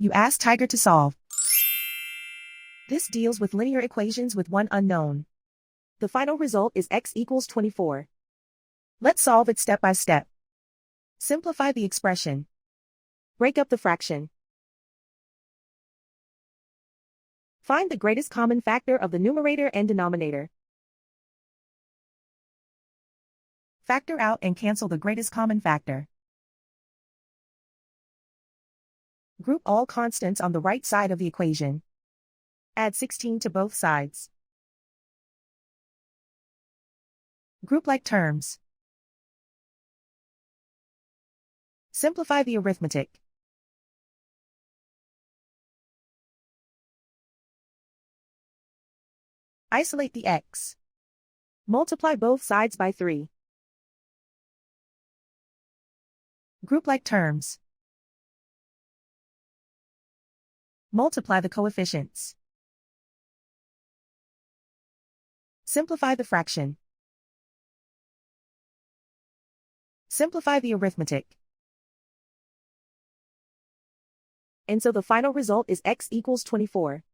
You ask Tiger to solve. This deals with linear equations with one unknown. The final result is x equals 24. Let's solve it step by step. Simplify the expression. Break up the fraction. Find the greatest common factor of the numerator and denominator. Factor out and cancel the greatest common factor. Group all constants on the right side of the equation. Add 16 to both sides. Group like terms. Simplify the arithmetic. Isolate the x. Multiply both sides by 3. Group like terms. Multiply the coefficients. Simplify the fraction. Simplify the arithmetic. And so the final result is x equals 24.